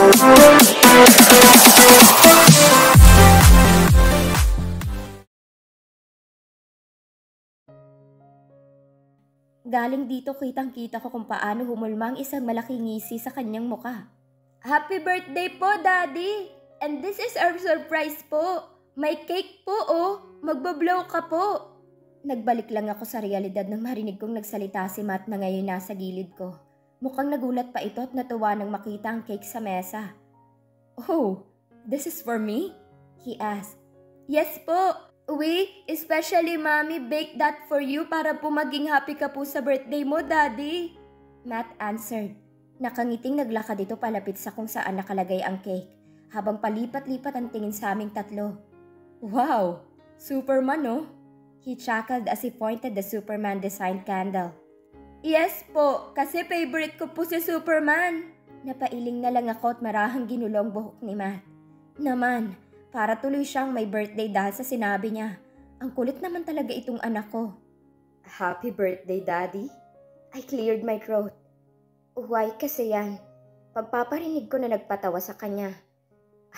Galing dito kitang-kita ko kung paano humulma ang isang malaking ngisi sa kanyang muka. Happy birthday po, Daddy! And this is our surprise po. May cake po, oh. Magbablow ka po. Nagbalik lang ako sa realidad nang marinig kong nagsalita si Matt na ngayon nasa gilid ko. Mukhang nagulat pa ito at natuwa nang makita ang cake sa mesa. Oh, this is for me? He asked. Yes po. We, especially Mommy, baked that for you para po maging happy ka po sa birthday mo, Daddy. Matt answered. Nakangiting naglakad ito palapit sa kung saan nakalagay ang cake, habang palipat-lipat ang tingin sa aming tatlo. Wow, Superman no? He chuckled as he pointed the Superman-designed candle. Yes po, kasi favorite ko po si Superman. Napailing na lang ako at marahang ginulong buhok ni Matt. Naman, para tuloy siyang may birthday dahil sa sinabi niya. Ang kulit naman talaga itong anak ko. Happy birthday, Daddy? I cleared my throat. Why kasi yan? Pagpaparinig ko na nagpatawa sa kanya.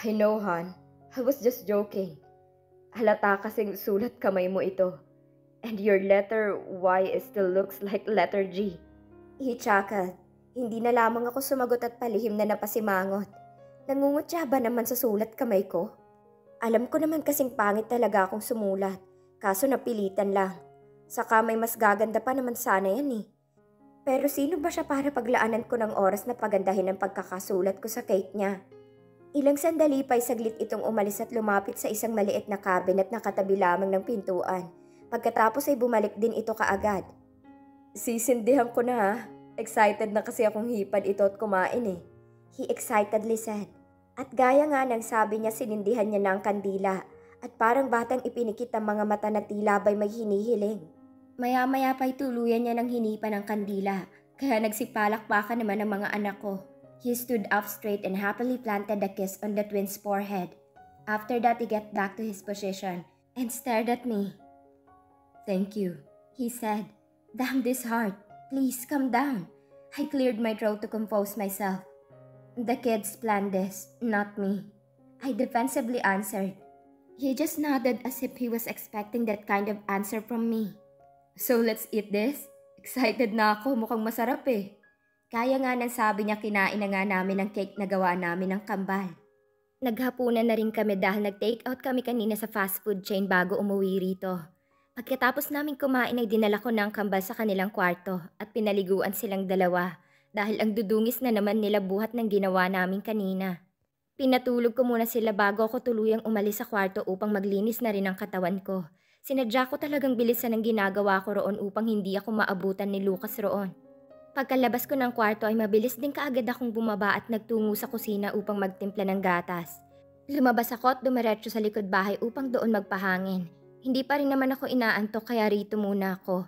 I know, hon. I was just joking. Halata kasing sulat kamay mo ito. And your letter Y still looks like letter G. He chuckled. Hindi na lamang ako sumagot at palihim na napasimangot. Nangungutya ba naman sa sulat kamay ko? Alam ko naman kasing pangit talaga akong sumulat, kaso napilitan lang. Saka may mas gaganda pa naman sana yan eh. Pero sino ba siya para paglaanan ko ng oras na pagandahin ang pagkakasulat ko sa cake niya? Ilang sandali pa'y saglit itong umalis at lumapit sa isang maliit na cabinet na katabi lamang ng pintuan. Pagkatapos ay bumalik din ito kaagad. Sisindihan ko na ha. Excited na kasi akong hipad ito at kumain eh. He excitedly said. At gaya nga ng sabi niya, sinindihan niya ng kandila at parang batang ipinikit ang mga mata na tila ba'y may hinihiling. Maya-maya pa'y tuluyan niya ng hinipan ng kandila, kaya nagsipalakpakan naman ang mga anak ko. He stood up straight and happily planted a kiss on the twins' forehead. After that, he got back to his position and stared at me. Thank you, he said. Damn this heart. Please calm down. I cleared my throat to compose myself. The kids planned this, not me. I defensively answered. He just nodded as if he was expecting that kind of answer from me. So let's eat this? Excited na ako, mukhang masarap eh. Kaya nga nang sabi niya, kinain na nga namin ang cake na gawa namin ng kambal. Naghapunan na rin kami dahil nag-take out kami kanina sa fast food chain bago umuwi rito. Pagkatapos namin kumain ay dinala ko ng kambal sa kanilang kwarto at pinaliguan silang dalawa. Dahil ang dudungis na naman nila buhat ng ginawa namin kanina. Pinatulog ko muna sila bago ako tuluyang umalis sa kwarto upang maglinis na rin ang katawan ko. Sinadya ko talagang bilisan ang ginagawa ko roon upang hindi ako maabutan ni Lucas roon. Pagkalabas ko ng kwarto ay mabilis din kaagad akong bumaba at nagtungo sa kusina upang magtimpla ng gatas. Lumabas ako at dumiretso sa likod bahay upang doon magpahangin. Hindi pa rin naman ako inaantok kaya rito muna ako.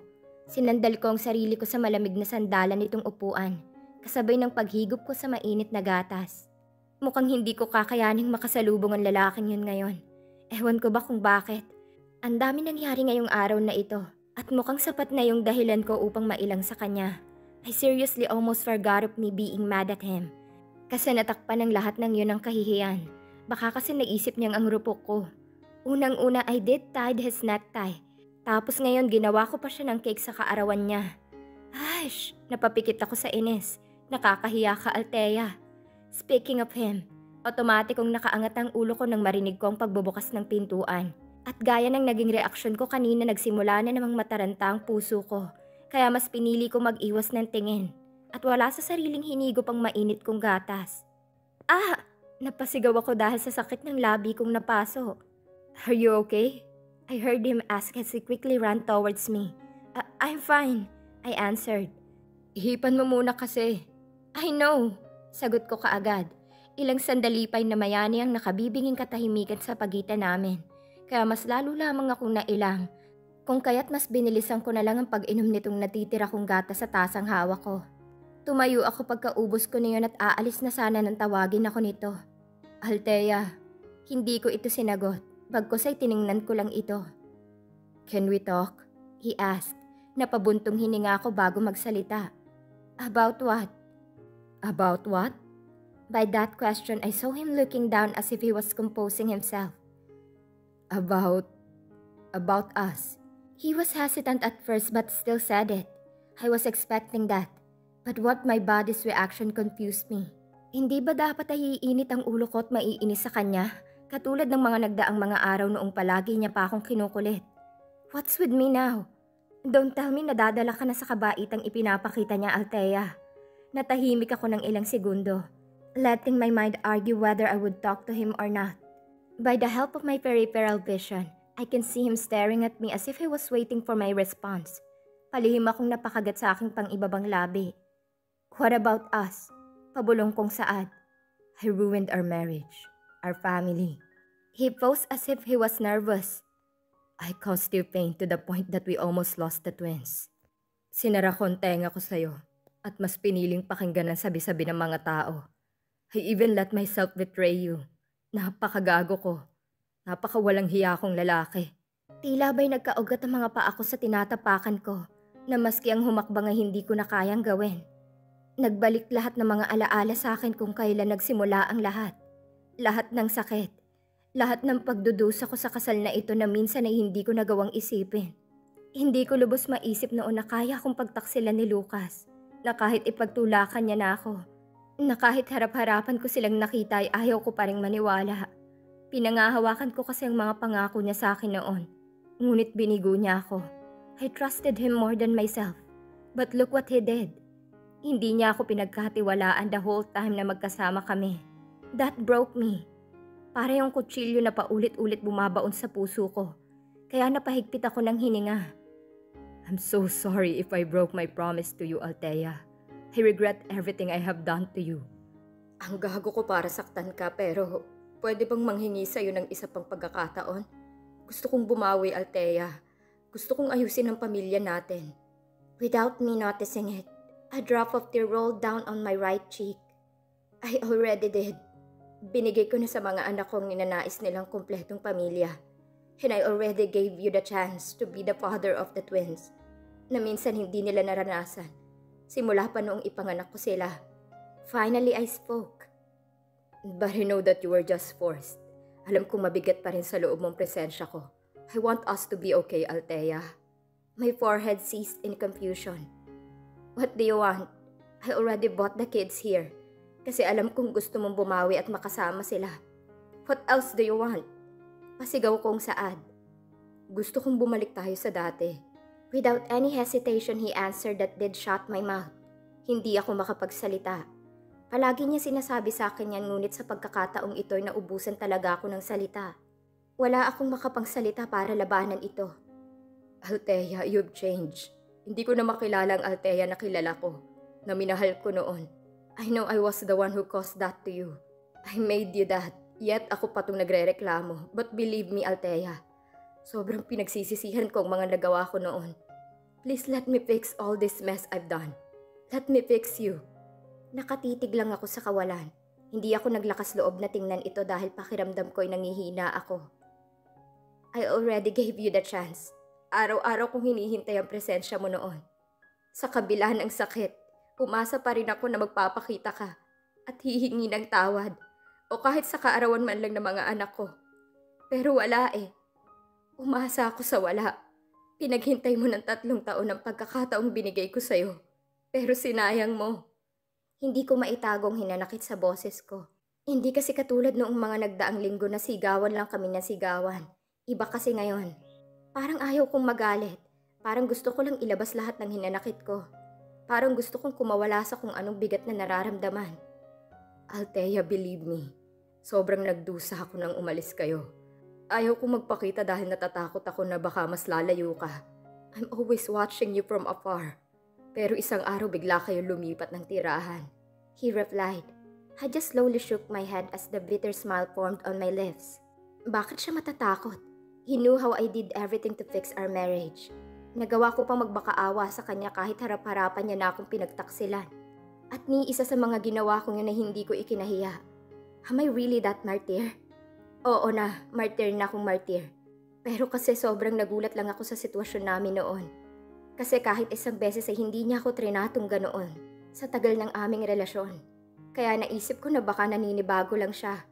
Sinandal ko ang sarili ko sa malamig na sandalan nitong upuan. Kasabay ng paghigop ko sa mainit na gatas. Mukhang hindi ko kakayaning makasalubong ang lalaking yun ngayon. Ewan ko ba kung bakit. Ang dami nangyari ngayong araw na ito at mukhang sapat na yung dahilan ko upang mailang sa kanya. I seriously almost forgot of me being mad at him. Kasi natakpan ng lahat ng yun ang kahihiyan. Baka kasi naisip niyang ang rupok ko. Unang-una I did tied his necktie. Tapos ngayon ginawa ko pa siya ng cake sa kaarawan niya. Aish, napapikit ako sa inis. Nakakahiya ka, Althea. Speaking of him, otomatikong nakaangat ang ulo ko nang marinig ko ang pagbubukas ng pintuan. At gaya ng naging reaksyon ko kanina, nagsimula na namang mataranta ang puso ko. Kaya mas pinili ko mag-iwas ng tingin. At wala sa sariling hinigo pang mainit kong gatas. Ah! Napasigaw ako dahil sa sakit ng labi kong napaso. Are you okay? I heard him ask as he quickly ran towards me. I'm fine, I answered. Ihipan mo muna kasi. I know, sagot ko kaagad. Ilang sandali pa'y namayani ang nakabibinging katahimikan sa pagitan namin. Kaya mas lalo lamang akong nailang. Kung kaya't mas binilisan ko na lang ang pag-inom nitong natitira kong gatas sa tasang hawak ko. Tumayo ako pagkaubos ko na yun at aalis na sana nang tawagin ako nito. Althea, hindi ko ito sinagot. Bagkus ay tiningnan ko lang ito. Can we talk? He asked. Napabuntong hininga ako bago magsalita. About what? About what? By that question, I saw him looking down as if he was composing himself. About us. He was hesitant at first but still said it. I was expecting that. But what my body's reaction confused me. Hindi ba dapat ay iinit ang ulo ko at maiinis sa kanya? Katulad ng mga nagdaang mga araw noong palagi niya pa akong kinukulit. What's with me now? Don't tell me nadadala ka na sa kabaitang ipinapakita niya, Althea. Natahimik ako ng ilang segundo, letting my mind argue whether I would talk to him or not. By the help of my peripheral vision, I can see him staring at me as if he was waiting for my response. Palihim akong napakagat sa aking pang-ibabang labi. What about us? Pabulong kong saad. I ruined our marriage, our family. He paused as if he was nervous. I caused you pain to the point that we almost lost the twins. Sinara ko ang tenga ko sa'yo at mas piniling pakinggan ang sabi-sabi ng mga tao. I even let myself betray you. Napakagago ko. Napakawalang hiya kong lalaki. Tila ba'y nagkaugat ang mga paa ko sa tinatapakan ko na maski ang humakbang ay hindi ko na kayang gawin. Nagbalik lahat ng mga alaala sa akin kung kailan nagsimula ang lahat. Lahat ng sakit. Lahat ng pagdudusa ko sa kasal na ito na minsan ay hindi ko nagawang isipin. Hindi ko lubos maisip noon na kaya kong pagtaksilan ni Lucas. Na kahit ipagtulakan niya na ako. Na kahit harap-harapan ko silang nakita ay ayaw ko pa ring maniwala. Pinangahawakan ko kasi ang mga pangako niya sa akin noon. Ngunit binigo niya ako. I trusted him more than myself. But look what he did. Hindi niya ako pinagkatiwalaan the whole time na magkasama kami. That broke me. Para yung kutsilyo na paulit-ulit bumabaon sa puso ko. Kaya napahigpit ako ng hininga. I'm so sorry if I broke my promise to you, Althea. I regret everything I have done to you. Ang gago ko para saktan ka pero pwede bang manghingi sa'yo ng isa pang pagkakataon? Gusto kong bumawi, Althea. Gusto kong ayusin ang pamilya natin. Without me noticing it, a drop of tear rolled down on my right cheek. I already did. Binigay ko na sa mga anak kong ninanais nilang kumpletong pamilya. And I already gave you the chance to be the father of the twins. Na minsan hindi nila naranasan. Simula pa noong ipanganak ko sila. Finally, I spoke. But I know that you were just forced. Alam kong mabigat pa rin sa loob mong presensya ko. I want us to be okay, Althea. My forehead seized in confusion. What do you want? I already bought the kids here. Kasi alam kong gusto mong bumawi at makasama sila. What else do you want? Pasigaw kong saad. Gusto kong bumalik tayo sa dati. Without any hesitation, he answered that did shut my mouth. Hindi ako makapagsalita. Palagi niya sinasabi sa akin yan ngunit sa pagkakataong ito'y naubusan talaga ako ng salita. Wala akong makapangsalita para labanan ito. Althea, you've changed. Hindi ko na makilala ang Althea na kilala ko, na minahal ko noon. I know I was the one who caused that to you. I made you that, yet ako pa itong nagre-reklamo. But believe me, Althea, sobrang pinagsisisihan ko ang mga nagawa ko noon. Please let me fix all this mess I've done. Let me fix you. Nakatitig lang ako sa kawalan. Hindi ako naglakas loob na tingnan ito dahil pakiramdam ko'y nangihina ako. I already gave you the chance. Araw-araw kong hinihintay ang presensya mo noon. Sa kabila ng sakit, umasa pa rin ako na magpapakita ka at hihingi ng tawad o kahit sa kaarawan man lang ng mga anak ko. Pero wala eh. Umasa ako sa wala. Pinaghintay mo ng 3 taon ang pagkakataong binigay ko sa'yo. Pero sinayang mo. Hindi ko maitagong hinanakit sa boses ko. Hindi kasi katulad noong mga nagdaang linggo na sigawan lang kami ng sigawan. Iba kasi ngayon. Parang ayaw kong magalit. Parang gusto ko lang ilabas lahat ng hinanakit ko. Parang gusto kong kumawala sa kung anong bigat na nararamdaman. Althea, believe me. Sobrang nagdusa ako nang umalis kayo. Ayaw kong magpakita dahil natatakot ako na baka mas lalayo ka. I'm always watching you from afar. Pero isang araw bigla kayo lumipat ng tirahan. He replied. I just slowly shook my head as the bitter smile formed on my lips. Bakit siya matatakot? He knew how I did everything to fix our marriage. Nagawa ko pang magbakaawa sa kanya kahit harap-harapan niya na akong pinagtaksilan. At ni isa sa mga ginawa ko yun na hindi ko ikinahiya. Am I really that martyr? Oo na, martyr na akong martyr. Pero kasi sobrang nagulat lang ako sa sitwasyon namin noon. Kasi kahit isang beses ay hindi niya ako trinatong ganoon sa tagal ng aming relasyon. Kaya naisip ko na baka naninibago lang siya.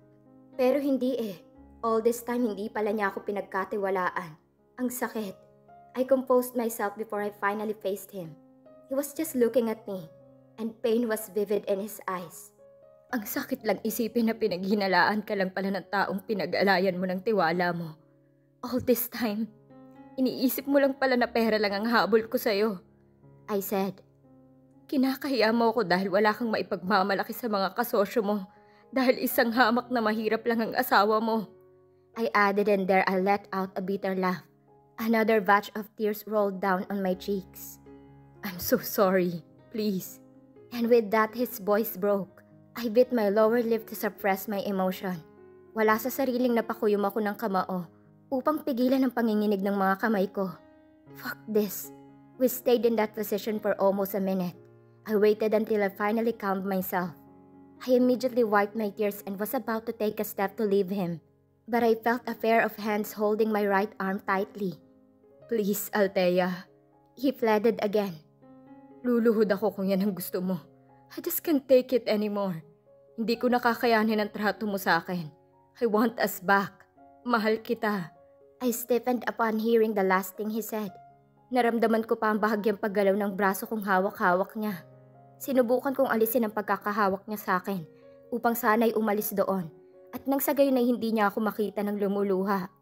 Pero hindi eh. All this time hindi pala niya ako pinagkatiwalaan. Ang sakit. I composed myself before I finally faced him. He was just looking at me, and pain was vivid in his eyes. Ang sakit lang isipin na pinaghinalaan ka lang pala ng taong pinag-alayan mo ng tiwala mo. All this time, iniisip mo lang pala na pera lang ang habol ko sa'yo. I said, kinakahiya mo ako dahil wala kang maipagmamalaki sa mga kasosyo mo dahil isang hamak na mahirap lang ang asawa mo. I added, and there I let out a bitter laugh. Another batch of tears rolled down on my cheeks. I'm so sorry, please. And with that, his voice broke. I bit my lower lip to suppress my emotion. Wala sa sariling napakuyom ako ng kamao upang pigilan ang panginginig ng mga kamay ko. Fuck this. We stayed in that position for almost a minute. I waited until I finally calmed myself. I immediately wiped my tears and was about to take a step to leave him. But I felt a pair of hands holding my right arm tightly. Please, Althea. He pleaded again. Luluhod ako kung yan ang gusto mo. I just can't take it anymore. Hindi ko nakakayanin ang trato mo sa akin. I want us back. Mahal kita. I stiffened upon hearing the last thing he said. Naramdaman ko pa ang bahagyang paggalaw ng braso kong hawak-hawak niya. Sinubukan kong alisin ang pagkakahawak niya sa akin upang sana'y umalis doon. At nang sa gayon ay hindi niya ako makita ng lumuluha.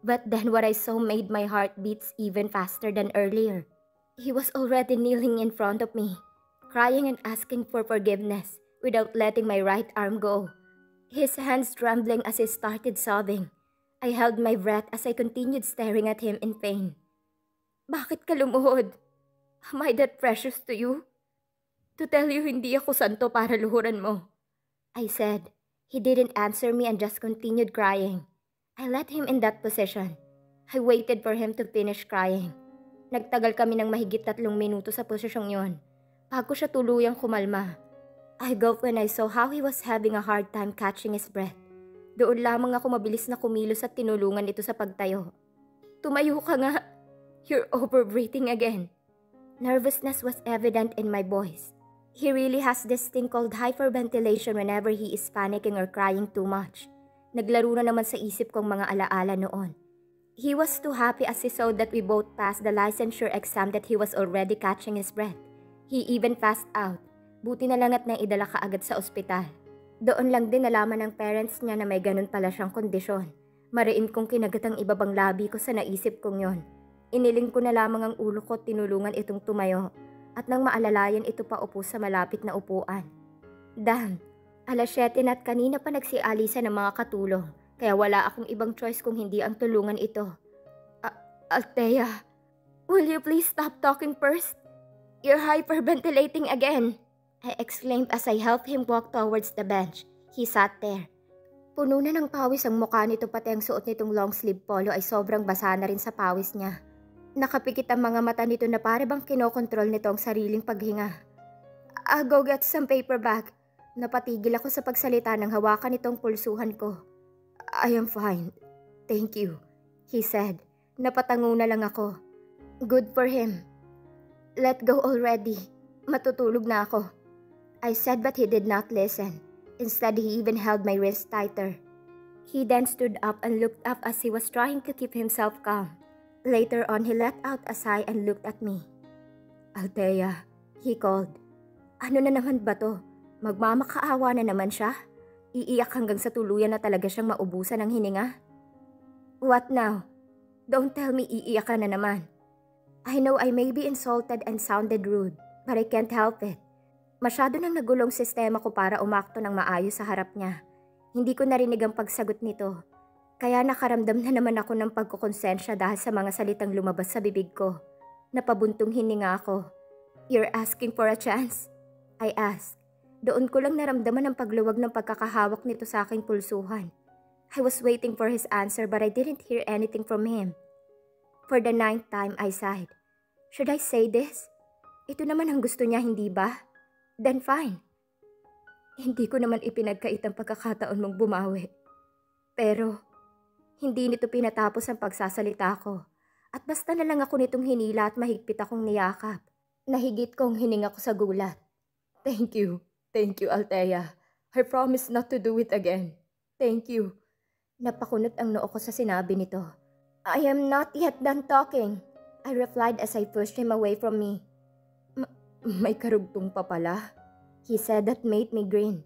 But then what I saw made my heart beats even faster than earlier. He was already kneeling in front of me, crying and asking for forgiveness without letting my right arm go. His hands trembling as he started sobbing. I held my breath as I continued staring at him in pain. Bakit ka lumuhod? Am I that precious to you? To tell you hindi ako santo para luhuran mo. I said. He didn't answer me and just continued crying. I let him in that position. I waited for him to finish crying. Nagtagal kami ng mahigit 3 minuto sa posisyong yon, bago siya tuluyang kumalma. I gulped when I saw how he was having a hard time catching his breath. Doon lamang ako mabilis na kumilos at tinulungan ito sa pagtayo. Tumayo ka nga. You're over-breathing again. Nervousness was evident in my voice. He really has this thing called hyperventilation whenever he is panicking or crying too much. Naglaro na naman sa isip kong mga alaala noon. He was too happy as he saw that we both passed the licensure exam that he was already catching his breath. He even passed out. Buti na lang at naidala ka agad sa ospital. Doon lang din nalaman ng parents niya na may ganun pala siyang kondisyon. Mariin kong kinagat ang ibabang labi ko sa naisip kong yon. Iniling ko na lamang ang ulo ko at tinulungan itong tumayo. At nang maalalayan ito pa upo sa malapit na upuan. Damn! Alas 7 na at kanina pa nagsialisa ng mga katulong, kaya wala akong ibang choice kung hindi ang tulungan ito. Althea, will you please stop talking first? You're hyperventilating again, I exclaimed as I helped him walk towards the bench. He sat there. Puno na ng pawis ang mukha nito, pati ang suot nitong long sleeve polo ay sobrang basa na rin sa pawis niya. Nakapikit ang mga mata nito na pare bang kinokontrol nito ang sariling paghinga. I'll go get some paper bag. Napatigil ako sa pagsalita nang hawakan itong pulsuhan ko. I am fine. Thank you, he said. Napatango na lang ako. Good for him. Let go already. Matutulog na ako. I said but he did not listen. Instead, he even held my wrist tighter. He then stood up and looked up as he was trying to keep himself calm. Later on, he let out a sigh and looked at me. Althea, he called. Ano na naman ba to? Magmamakaawa na naman siya? Iiyak hanggang sa tuluyan na talaga siyang maubusan ng hininga? What now? Don't tell me iiyak ka na naman. I know I may be insulted and sounded rude, but I can't help it. Masyado nang nagulong sistema ko para umakto ng maayos sa harap niya. Hindi ko narinig ang pagsagot nito. Kaya nakaramdam na naman ako ng pagkukonsensya dahil sa mga salitang lumabas sa bibig ko. Napabuntong hininga ako. You're asking for a chance? I asked. Doon ko lang naramdaman ang pagluwag ng pagkakahawak nito sa aking pulsuhan. I was waiting for his answer but I didn't hear anything from him. For the 9th time, I sighed. Should I say this? Ito naman ang gusto niya, hindi ba? Then fine. Hindi ko naman ipinagkait ang pagkakataon mong bumawi. Pero, hindi nito pinatapos ang pagsasalita ko. At basta na lang ako nitong hinila at mahigpit akong niyakap. Nahigit kong hininga ko sa gulat. Thank you, Althea. I promise not to do it again. Thank you. Napakunot ang noo ko sa sinabi nito. I am not yet done talking, I replied as I pushed him away from me. May karugtong pa pala. He said that made me grin.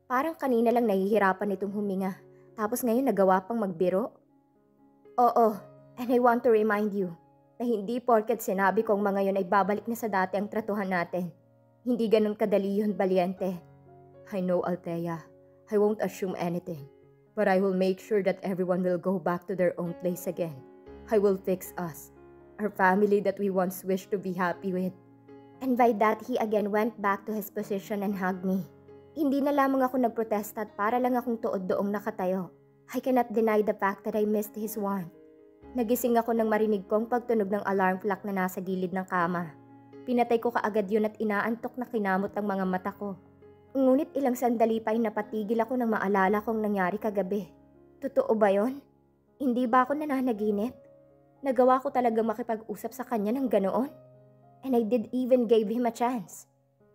Parang kanina lang nahihirapan itong huminga. Tapos ngayon nagawa pang magbiro. Oo, and I want to remind you na hindi porket sinabi kong mga yon ay babalik na sa dati ang tratuhan natin. Hindi ganun kadali yun, Valiente. I know, Althea. I won't assume anything. But I will make sure that everyone will go back to their own place again. I will fix us. Our family that we once wished to be happy with. And by that, he again went back to his position and hugged me. Hindi na lamang ako nagprotesta at para lang akong tuod doong nakatayo. I cannot deny the fact that I missed his warmth. Nagising ako nang marinig kong pagtunog ng alarm clock na nasa gilid ng kama. Pinatay ko kaagad yun at inaantok na kinamot ang mga mata ko. Ngunit ilang sandali pa ay napatigil ako nang maalala kong nangyari kagabi. Totoo ba yon? Hindi ba ako nananaginip? Nagawa ko talaga makipag-usap sa kanya ng ganoon? And I did even gave him a chance.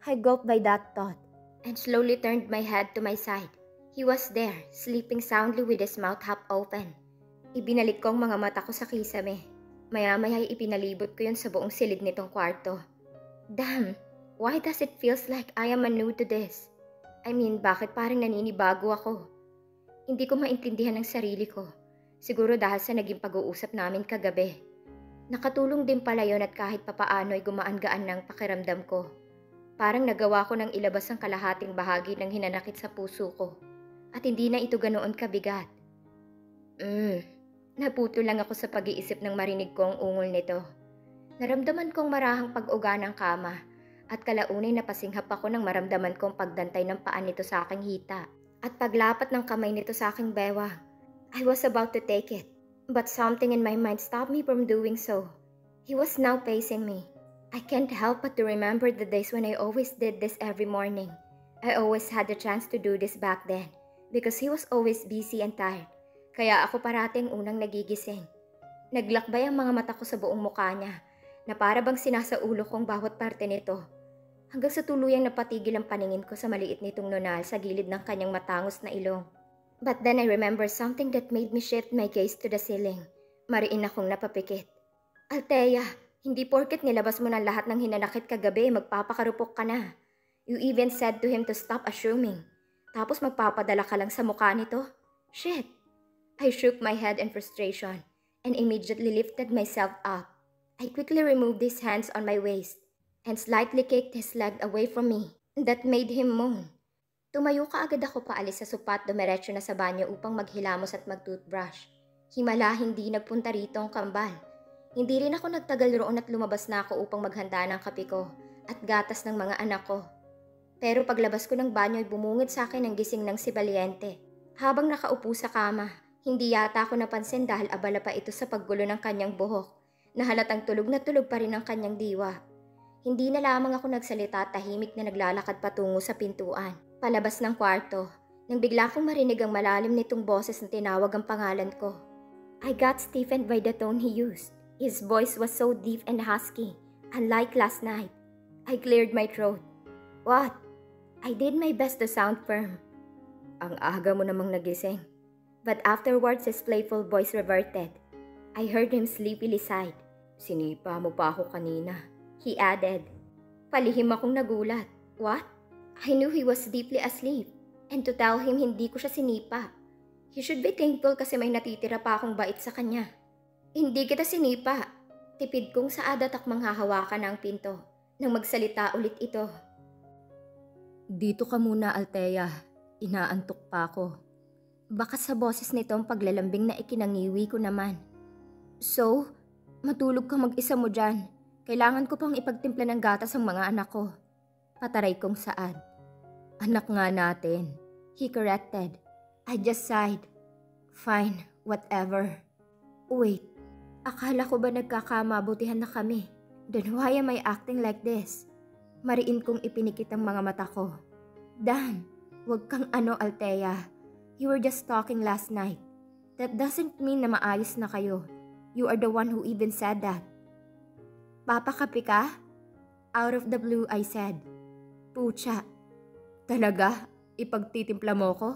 I gulped by that thought and slowly turned my head to my side. He was there, sleeping soundly with his mouth half open. Ibinalik ko ang mga mata ko sa kisame. Maya-maya ipinalibot ko yun sa buong silid nitong kwarto. Damn, why does it feels like I am new to this? I mean, bakit parang naninibago ako? Hindi ko maintindihan ang sarili ko. Siguro dahil sa naging pag-uusap namin kagabi. Nakatulong din pala yun at kahit papaano ay gumaan-gaan ng pakiramdam ko. Parang nagawa ko ng ilabas ang kalahating bahagi ng hinanakit sa puso ko. At hindi na ito ganoon kabigat. Naputo lang ako sa pag-iisip ng marinig ko ang ungol nito. Naramdaman kong marahang pag-uga ng kama. At kalaunay napasinghap ako nang maramdaman kong pagdantay ng paan nito sa aking hita. At paglapat ng kamay nito sa aking bewang. I was about to take it. But something in my mind stopped me from doing so. He was now pacing me. I can't help but to remember the days when I always did this every morning. I always had the chance to do this back then. Because he was always busy and tired. Kaya ako parating unang nagigising. Naglakbay ang mga mata ko sa buong mukha niya. Na para bang sinasaulo kong bawat parte nito. Hanggang sa tuluyang napatigil ang paningin ko sa maliit nitong nunal sa gilid ng kanyang matangos na ilong. But then I remember something that made me shift my gaze to the ceiling. Mariin akong napapikit. Althea, hindi porket nilabas mo ng lahat ng hinanakit kagabi, magpapakarupok ka na. You even said to him to stop assuming. Tapos magpapadala ka lang sa mukha nito? Shit! I shook my head in frustration and immediately lifted myself up. I quickly removed his hands on my waist and slightly kicked his leg away from me. That made him moan. Tumayo kaagad ako paalis sa sopa at dumiretso na sa banyo upang maghilamos at mag-toothbrush. Himala hindi nagpunta rito ang kambal. Hindi rin ako nagtagal roon at lumabas na ako upang maghanda ng kape ko at gatas ng mga anak ko. Pero paglabas ko ng banyo ay bumungit sa akin ang gising ng si Valiente. Habang nakaupo sa kama, hindi yata ako napansin dahil abala pa ito sa paggulo ng kanyang buhok na halatang tulog na tulog pa rin ang kanyang diwa. Hindi na lamang ako nagsalita at tahimik na naglalakad patungo sa pintuan. Palabas ng kwarto, nang bigla kong marinig ang malalim nitong boses na tinawag ang pangalan ko. I got stiffened by the tone he used. His voice was so deep and husky, unlike last night. I cleared my throat. What? I did my best to sound firm. Ang aga mo namang nagising. But afterwards his playful voice reverted. I heard him sleepily sigh. Sinipa mo pa ako kanina. He added. Palihim akong nagulat. What? I knew he was deeply asleep. And to tell him hindi ko siya sinipa. He should be thankful kasi may natitira pa akong bait sa kanya. Hindi kita sinipa. Tipid kong saad at akmang hahawakan ang pinto. Nang magsalita ulit ito. Dito ka muna, Althea. Inaantok pa ako. Baka sa boses nito ang paglalambing na ikinangiwi ko naman. So, matulog ka mag-isa mo dyan. Kailangan ko pang ipagtimpla ng gatas ang mga anak ko. Pataray kong saad. Anak nga natin. He corrected. I just sighed. Fine, whatever. Wait, akala ko ba nagkakamabutihan na kami? Then why am I acting like this? Mariin kong ipinikit ang mga mata ko. Dan, wag kang Althea. You were just talking last night. That doesn't mean na maayos na kayo. You are the one who even said that. Papakapi ka? Out of the blue, I said. Pucha. Talaga? ipagtitimpla mo ko?